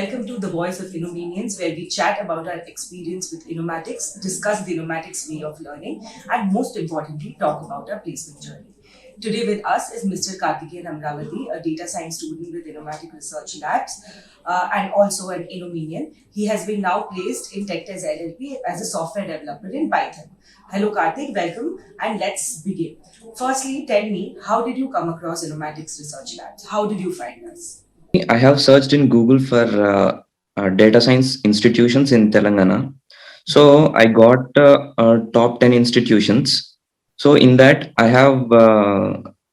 welcome to the Voice of Innomanians, where we chat about our experience with Innomatics, discuss the Innomatics way of learning, and most importantly, talk about our placement journey. Today with us is Mr. Karthikeyan Amravati, a data science student with Innomatic Research Labs, and also an Innomanian. He has been now placed in TechTest LLP as a software developer in Python. Hello Karthik, welcome, and let's begin. Firstly, tell me, how did you come across Innomatics Research Labs? How did you find us? I have searched in Google for data science institutions in Telangana. So I got top 10 institutions. So in that, I have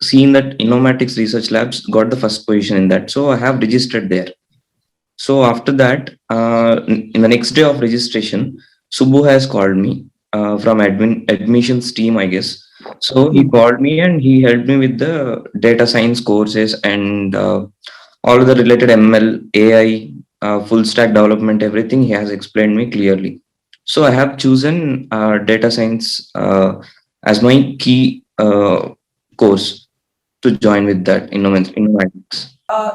seen that Innomatics Research Labs got the first position in that. So I have registered there. So after that, in the next day of registration, Subbu has called me from admissions team, I guess. So he called me and he helped me with the data science courses and all the related ML, AI, full stack development, everything he has explained me clearly. So I have chosen data science as my key course to join with that Innomatics.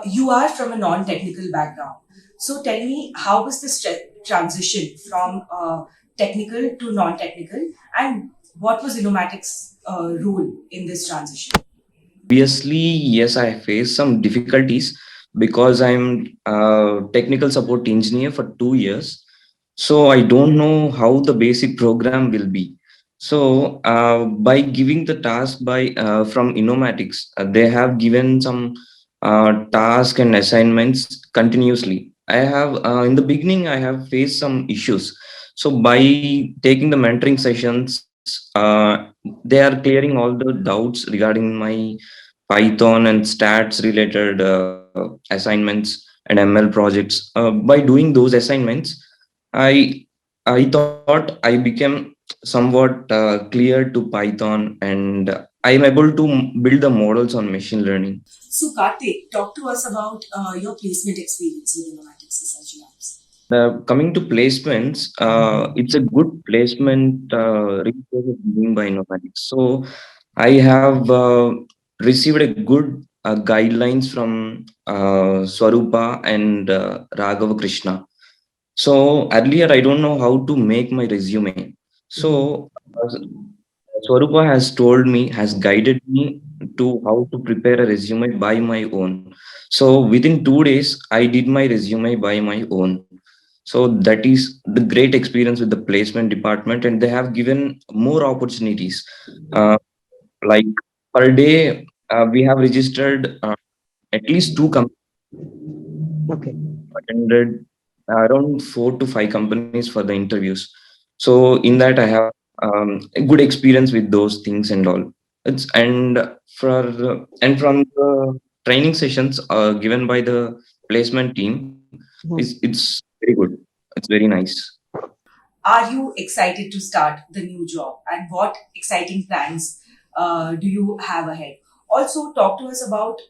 You are from a non-technical background. So tell me, how was this transition from technical to non-technical, and what was Innomatics' role in this transition? Obviously, yes, I face some difficulties because I'm a technical support engineer for 2 years. So I don't know how the basic program will be. So by giving the task by from Innomatics, they have given some task and assignments continuously. I have in the beginning I have faced some issues. So by taking the mentoring sessions, they are clearing all the doubts regarding my Python and stats related assignments and ML projects. By doing those assignments, I I thought I became somewhat clear to Python, and I'm able to build the models on machine learning. So Karthik, talk to us about your placement experience with Innomatics Research Labs. Coming to placements, it's a good placement resource being by Innomatics. So I have received a good guidelines from Swarupa and Raghava Krishna. So earlier, I don't know how to make my resume. So Swarupa has told me, has guided me to how to prepare a resume by my own. So within 2 days, I did my resume by my own. So that is the great experience with the placement department, and they have given more opportunities. Uh, like per day, we have registered at least two companies Okay. attended around 4 to 5 companies for the interviews. So in that I have a good experience with those things and all. It's and from the training sessions given by the placement team, it's very good. It's very nice. Are you excited to start the new job, and what exciting plans do you have ahead? Also, talk to us about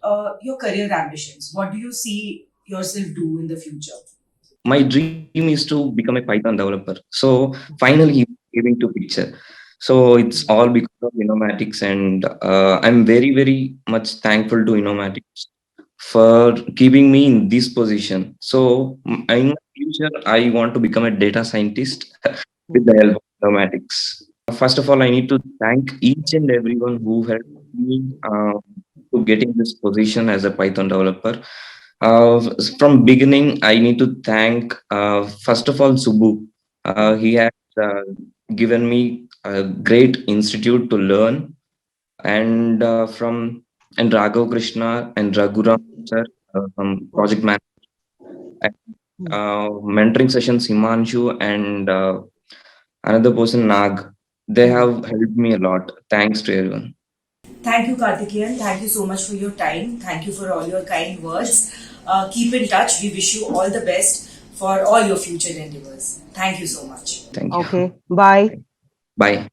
your career ambitions. What do you see yourself do in the future? My dream is to become a Python developer. So finally, he came into picture. So it's all because of Innomatics, and I'm very, very much thankful to Innomatics for keeping me in this position. So in my future, I want to become a data scientist with the help of Innomatics. First of all, I need to thank each and everyone who helped me to getting this position as a Python developer. From beginning, I need to thank first of all Subbu. He has given me a great institute to learn, and from and Raghav Krishna and Raghuram sir from project man, and, mentoring sessions Himanshu and another person Nag. They have helped me a lot. Thanks to everyone. Thank you, Karthikeyan. Thank you so much for your time. Thank you for all your kind words. Keep in touch. We wish you all the best for all your future endeavors. Thank you so much. Thank you. Okay. Bye. Bye.